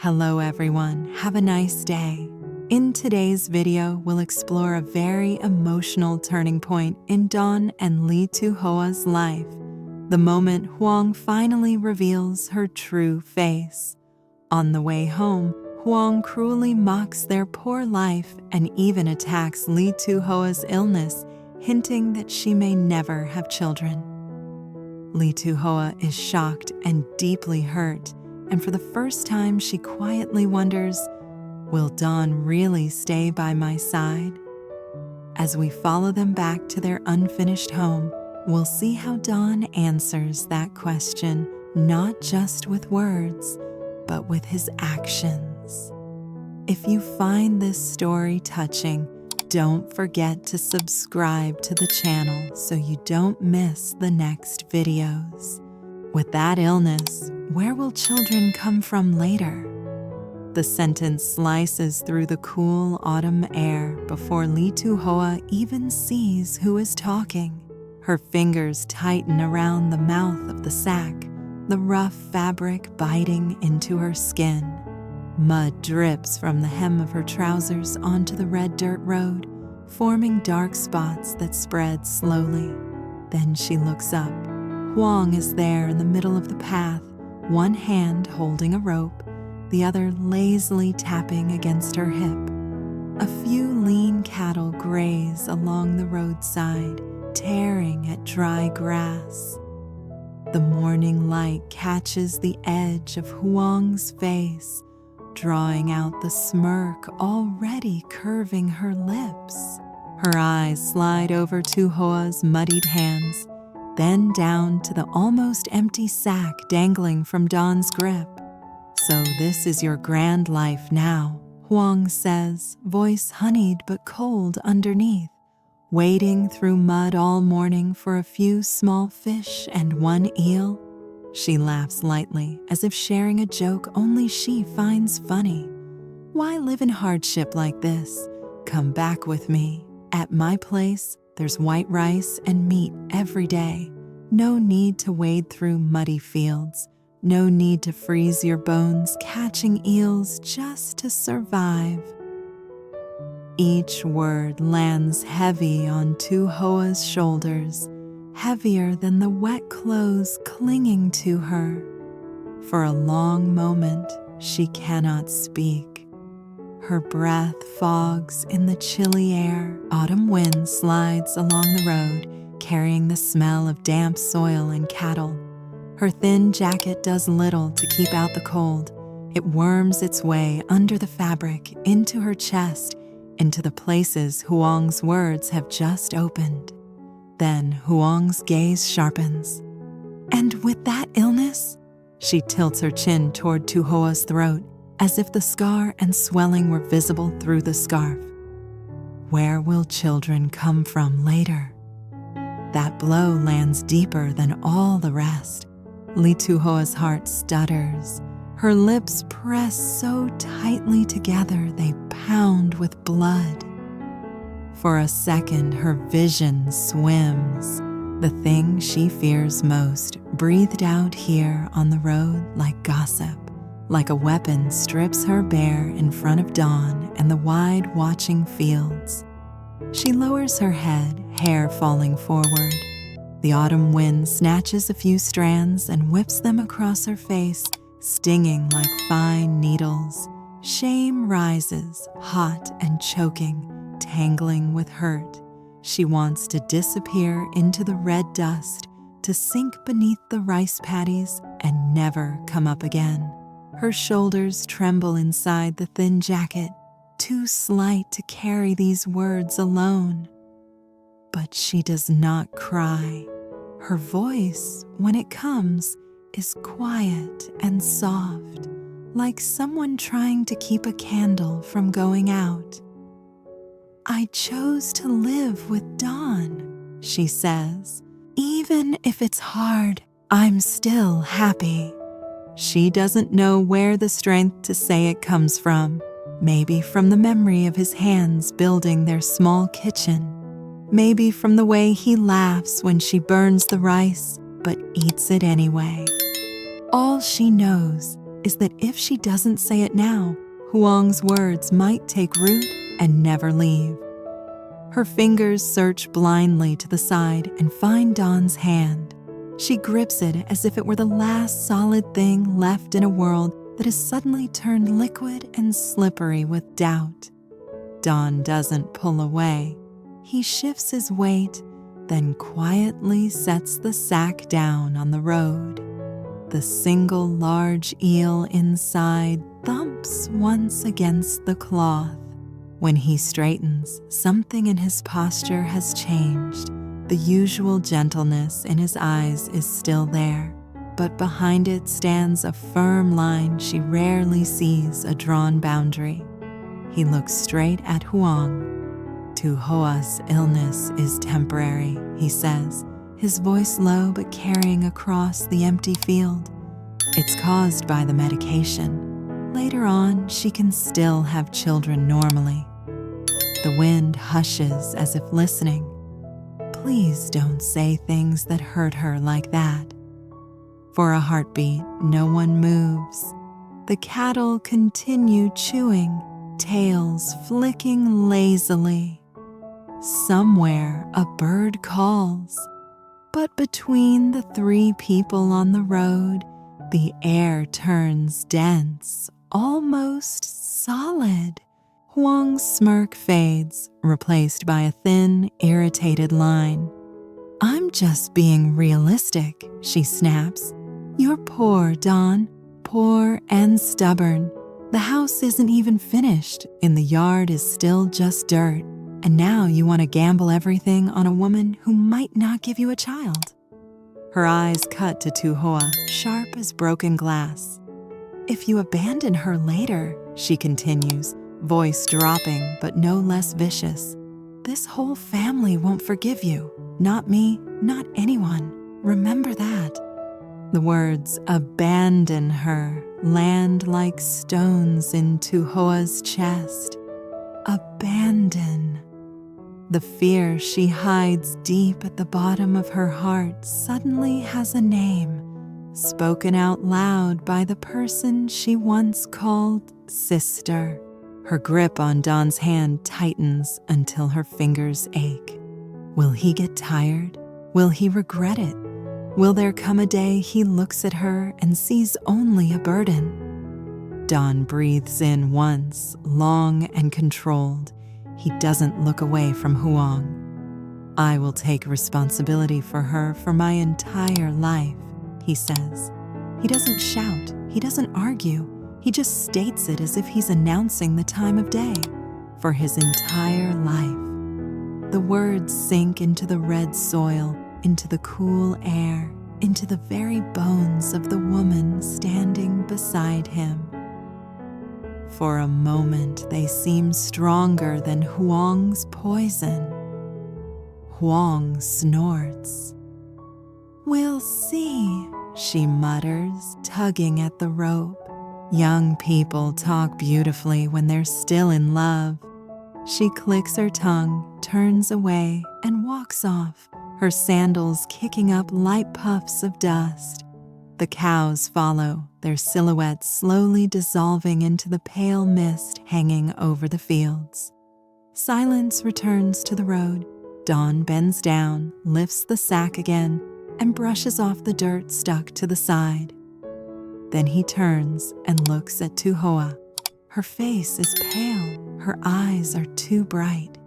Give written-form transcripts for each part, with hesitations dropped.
Hello everyone, have a nice day. In today's video, we'll explore a very emotional turning point in Dawn and Ly Tu Hoa's life, the moment Huong finally reveals her true face. On the way home, Huong cruelly mocks their poor life and even attacks Ly Tu Hoa's illness, hinting that she may never have children. Ly Tu Hoa is shocked and deeply hurt, and for the first time she quietly wonders, will Dawn really stay by my side? As we follow them back to their unfinished home, we'll see how Dawn answers that question, not just with words, but with his actions. If you find this story touching, don't forget to subscribe to the channel so you don't miss the next videos. With that illness, where will children come from later? The sentence slices through the cool autumn air before Ly Tu Hoa even sees who is talking. Her fingers tighten around the mouth of the sack, the rough fabric biting into her skin. Mud drips from the hem of her trousers onto the red dirt road, forming dark spots that spread slowly. Then she looks up. Huong is there in the middle of the path, one hand holding a rope, the other lazily tapping against her hip. A few lean cattle graze along the roadside, tearing at dry grass. The morning light catches the edge of Huong's face, drawing out the smirk already curving her lips. Her eyes slide over Tu Hoa's muddied hands, then down to the almost empty sack dangling from Dawn's grip. "So this is your grand life now," Huong says, voice honeyed but cold underneath. "Wading through mud all morning for a few small fish and one eel?" She laughs lightly, as if sharing a joke only she finds funny. "Why live in hardship like this? Come back with me. At my place, there's white rice and meat every day. No need to wade through muddy fields. No need to freeze your bones catching eels just to survive." Each word lands heavy on Tu Hoa's shoulders, heavier than the wet clothes clinging to her. For a long moment, she cannot speak. Her breath fogs in the chilly air. Autumn wind slides along the road, carrying the smell of damp soil and cattle. Her thin jacket does little to keep out the cold. It worms its way under the fabric, into her chest, into the places Huong's words have just opened. Then Huong's gaze sharpens. "And with that illness?" She tilts her chin toward Tu Hoa's throat, as if the scar and swelling were visible through the scarf. "Where will children come from later?" That blow lands deeper than all the rest. Ly Tu Hoa's heart stutters. Her lips press so tightly together they pound with blood. For a second, her vision swims. The thing she fears most, breathed out here on the road like gossip, like a weapon, strips her bare in front of Dawn and the wide watching fields. She lowers her head, hair falling forward. The autumn wind snatches a few strands and whips them across her face, stinging like fine needles. Shame rises, hot and choking, tangling with hurt. She wants to disappear into the red dust, to sink beneath the rice paddies and never come up again. Her shoulders tremble inside the thin jacket, too slight to carry these words alone. But she does not cry. Her voice, when it comes, is quiet and soft, like someone trying to keep a candle from going out. "I chose to live with Dawn," she says. "Even if it's hard, I'm still happy." She doesn't know where the strength to say it comes from. Maybe from the memory of his hands building their small kitchen. Maybe from the way he laughs when she burns the rice, but eats it anyway. All she knows is that if she doesn't say it now, Huong's words might take root and never leave. Her fingers search blindly to the side and find Dawn's hand. She grips it as if it were the last solid thing left in a world that has suddenly turned liquid and slippery with doubt. Dawn doesn't pull away. He shifts his weight, then quietly sets the sack down on the road. The single large eel inside thumps once against the cloth. When he straightens, something in his posture has changed. The usual gentleness in his eyes is still there, but behind it stands a firm line she rarely sees a drawn boundary. He looks straight at Huong. Tu Hoa's illness is temporary, he says, his voice low but carrying across the empty field. It's caused by the medication. Later on, she can still have children normally. The wind hushes as if listening. Please don't say things that hurt her like that. For a heartbeat, no one moves. The cattle continue chewing, tails flicking lazily. Somewhere, a bird calls. But between the three people on the road, the air turns dense, almost solid. Huong's smirk fades, replaced by a thin, irritated line. I'm just being realistic, she snaps. You're poor, Dawn, poor and stubborn. The house isn't even finished, and the yard is still just dirt. And now you want to gamble everything on a woman who might not give you a child. Her eyes cut to Tu Hoa, sharp as broken glass. If you abandon her later, she continues, voice dropping but no less vicious, this whole family won't forgive you. Not me, not anyone. Remember that. The words abandon her land like stones in Tu Hoa's chest. Abandon. The fear she hides deep at the bottom of her heart suddenly has a name, spoken out loud by the person she once called sister. Her grip on Dawn's hand tightens until her fingers ache. Will he get tired? Will he regret it? Will there come a day he looks at her and sees only a burden? Dawn breathes in once, long and controlled. He doesn't look away from Huong. I will take responsibility for her for my entire life, he says. He doesn't shout, he doesn't argue, he just states it as if he's announcing the time of day, for his entire life. The words sink into the red soil, into the cool air, into the very bones of the woman standing beside him. For a moment, they seem stronger than Huong's poison. Huong snorts. We'll see, she mutters, tugging at the rope. Young people talk beautifully when they're still in love. She clicks her tongue, turns away, and walks off, her sandals kicking up light puffs of dust. The cows follow, their silhouettes slowly dissolving into the pale mist hanging over the fields. Silence returns to the road. Dawn bends down, lifts the sack again, and brushes off the dirt stuck to the side. Then he turns and looks at Tu Hoa. Her face is pale, her eyes are too bright.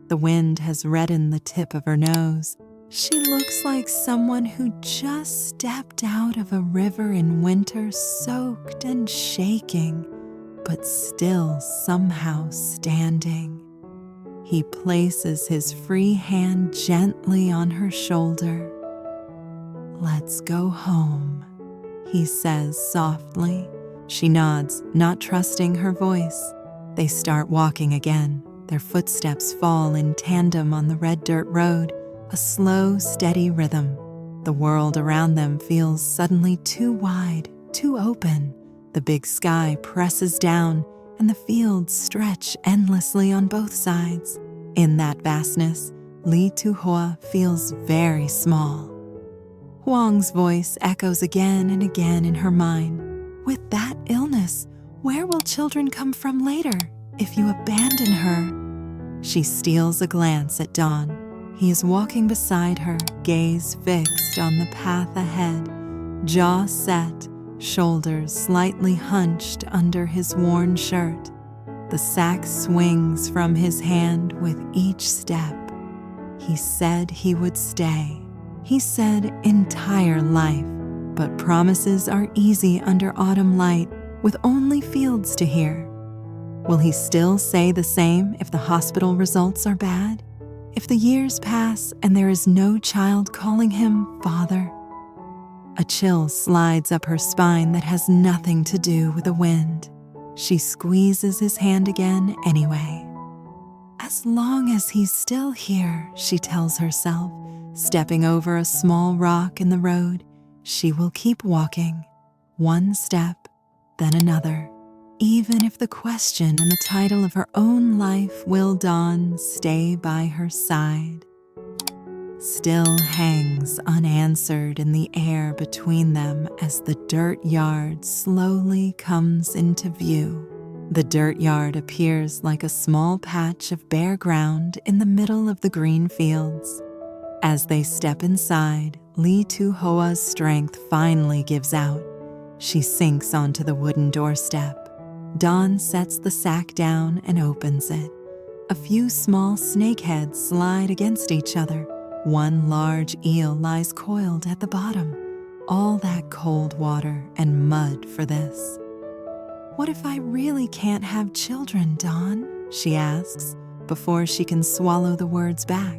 The wind has reddened the tip of her nose. She looks like someone who just stepped out of a river in winter, soaked and shaking, but still somehow standing. He places his free hand gently on her shoulder. Let's go home, he says softly. She nods, not trusting her voice. They start walking again. Their footsteps fall in tandem on the red dirt road, a slow, steady rhythm. The world around them feels suddenly too wide, too open. The big sky presses down, and the fields stretch endlessly on both sides. In that vastness, Ly Tu Hoa feels very small. Huong's voice echoes again and again in her mind. With that illness, goodness, where will children come from later if you abandon her? She steals a glance at Don. He is walking beside her, gaze fixed on the path ahead, jaw set, shoulders slightly hunched under his worn shirt. The sack swings from his hand with each step. He said he would stay. He said entire life, but promises are easy under autumn light with only fields to hear. Will he still say the same if the hospital results are bad? If the years pass and there is no child calling him father? A chill slides up her spine that has nothing to do with the wind. She squeezes his hand again anyway. As long as he's still here, she tells herself, stepping over a small rock in the road, she will keep walking, one step, then another, even if the question and the title of her own life, will Don stay by her side, still hangs unanswered in the air between them as the dirt yard slowly comes into view. The dirt yard appears like a small patch of bare ground in the middle of the green fields. As they step inside, Ly Tu Hoa's strength finally gives out. She sinks onto the wooden doorstep. Don sets the sack down and opens it. A few small snakeheads slide against each other. One large eel lies coiled at the bottom. All that cold water and mud for this. What if I really can't have children, Don? She asks, before she can swallow the words back.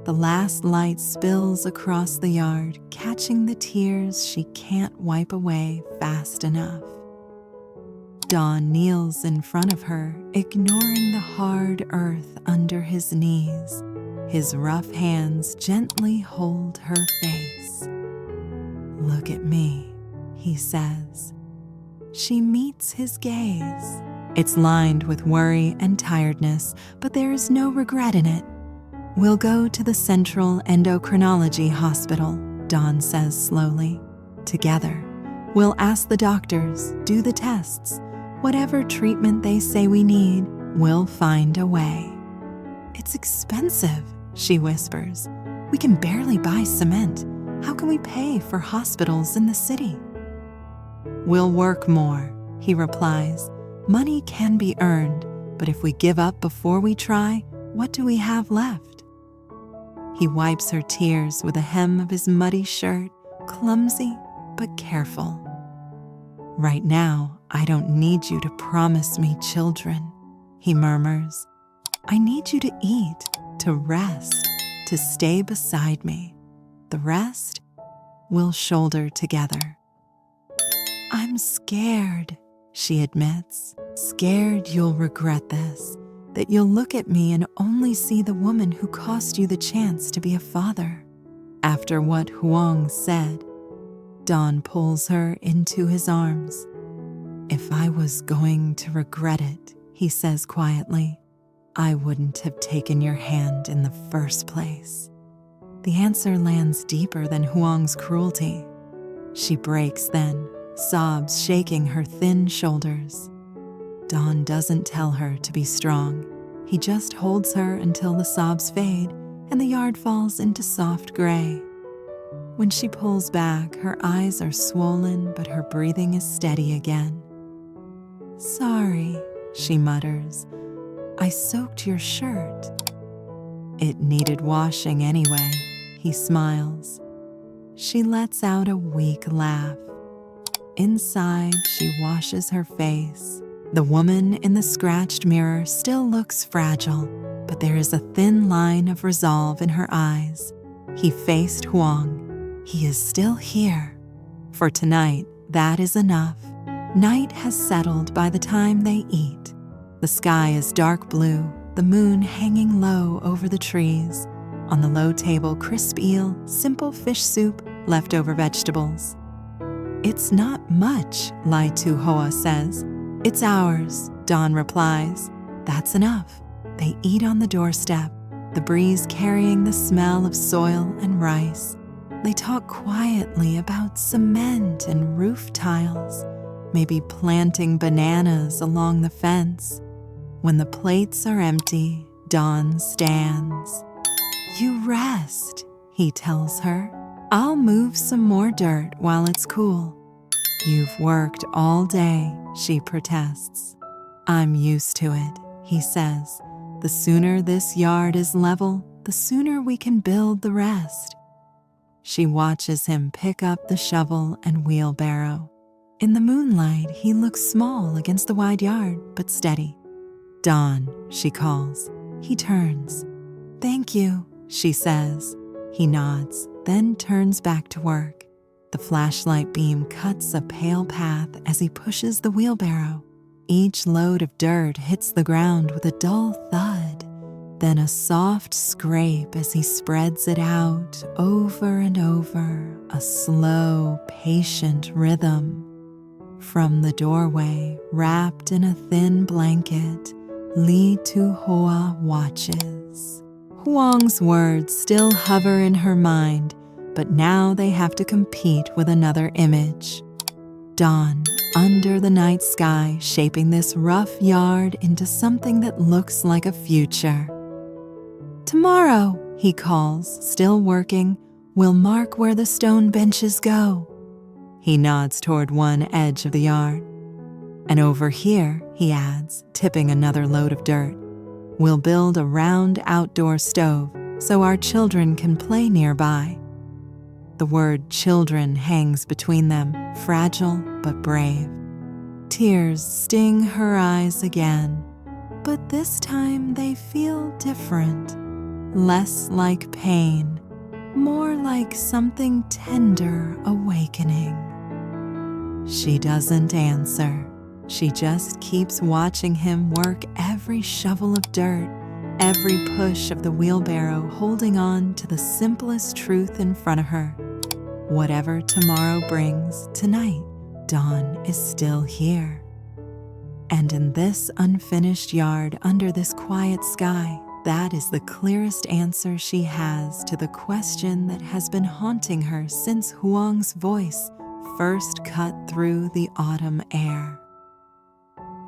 The last light spills across the yard, catching the tears she can't wipe away fast enough. Don kneels in front of her, ignoring the hard earth under his knees. His rough hands gently hold her face. "Look at me," he says. She meets his gaze. It's lined with worry and tiredness, but there is no regret in it. "We'll go to the Central Endocrinology Hospital," Don says slowly. "Together. We'll ask the doctors, do the tests. Whatever treatment they say we need, we'll find a way." "It's expensive," she whispers. "We can barely buy cement. How can we pay for hospitals in the city?" "We'll work more," he replies. "Money can be earned, but if we give up before we try, what do we have left?" He wipes her tears with the hem of his muddy shirt, clumsy but careful. "Right now, I don't need you to promise me children," he murmurs. "I need you to eat, to rest, to stay beside me. The rest, we'll shoulder together." "I'm scared," she admits. "Scared you'll regret this, that you'll look at me and only see the woman who cost you the chance to be a father." After what Huong said, Don pulls her into his arms. "If I was going to regret it," he says quietly, "I wouldn't have taken your hand in the first place." The answer lands deeper than Huong's cruelty. She breaks then, sobs shaking her thin shoulders. Don doesn't tell her to be strong. He just holds her until the sobs fade and the yard falls into soft gray. When she pulls back, her eyes are swollen, but her breathing is steady again. "Sorry," she mutters. "I soaked your shirt." "It needed washing anyway," he smiles. She lets out a weak laugh. Inside, she washes her face. The woman in the scratched mirror still looks fragile, but there is a thin line of resolve in her eyes. He faced Huong. He is still here. For tonight, that is enough. Night has settled by the time they eat. The sky is dark blue, the moon hanging low over the trees. On the low table, crisp eel, simple fish soup, leftover vegetables. "It's not much," Ly Tu Hoa says. "It's ours," Don replies. "That's enough." They eat on the doorstep, the breeze carrying the smell of soil and rice. They talk quietly about cement and roof tiles. maybe planting bananas along the fence. When the plates are empty, Dawn stands. "You rest," he tells her. "I'll move some more dirt while it's cool." "You've worked all day," she protests. "I'm used to it," he says. "The sooner this yard is level, the sooner we can build the rest." She watches him pick up the shovel and wheelbarrow. In the moonlight, he looks small against the wide yard, but steady. "Don," she calls. He turns. "Thank you," she says. He nods, then turns back to work. The flashlight beam cuts a pale path as he pushes the wheelbarrow. Each load of dirt hits the ground with a dull thud, then a soft scrape as he spreads it out over and over, a slow, patient rhythm. From the doorway, wrapped in a thin blanket, Ly Tu Hoa watches. Huong's words still hover in her mind, but now they have to compete with another image. Dawn, under the night sky, shaping this rough yard into something that looks like a future. "Tomorrow," he calls, still working, "we'll mark where the stone benches go." He nods toward one edge of the yard. "And over here," he adds, tipping another load of dirt, "we'll build a round outdoor stove so our children can play nearby." The word children hangs between them, fragile but brave. Tears sting her eyes again, but this time they feel different. Less like pain, more like something tender awakening. She doesn't answer. She just keeps watching him work every shovel of dirt, every push of the wheelbarrow, holding on to the simplest truth in front of her. Whatever tomorrow brings, tonight, Dawn is still here. And in this unfinished yard under this quiet sky, that is the clearest answer she has to the question that has been haunting her since Huong's voice first cut through the autumn air.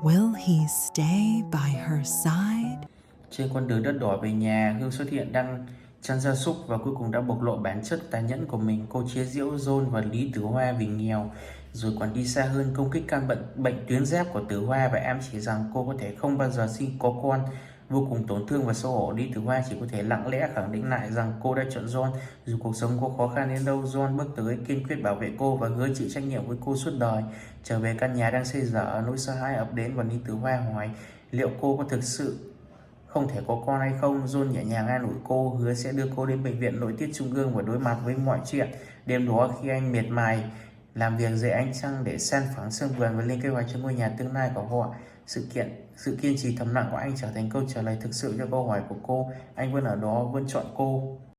Will he stay by her side? Trên con đường đất đỏ về nhà, Hương xuất hiện đang chăn gia súc và cuối cùng đã bộc lộ bản chất tàn nhẫn của mình. Cô chế giễu John và Ly Tu Hoa vì nghèo, rồi còn đi xa hơn công kích căn bệnh tuyến giáp của Tu Hoa và ám chỉ rằng cô có thể không bao giờ có con. Vô cùng tổn thương và xấu hổ, Ly Tu Hoa chỉ có thể lặng lẽ khẳng định lại rằng cô đã chọn John. Dù cuộc sống có khó khăn đến đâu, John bước tới kiên quyết bảo vệ cô và hứa chịu trách nhiệm với cô suốt đời. Trở về căn nhà đang xây dở, nỗi sợ hãi ập đến và Ly Tu Hoa hỏi liệu cô có thực sự không thể có con hay không. John nhẹ nhàng an ủi cô, hứa sẽ đưa cô đến bệnh viện nội tiết trung ương và đối mặt với mọi chuyện. Đêm đó khi anh miệt mài làm việc dưới ánh trăng để san phẳng sương vườn và lên kế hoạch cho ngôi nhà tương lai của họ, sự kiên trì thầm lặng của anh trở thành câu trả lời thực sự cho câu hỏi của cô. Anh vẫn ở đó, vẫn chọn cô.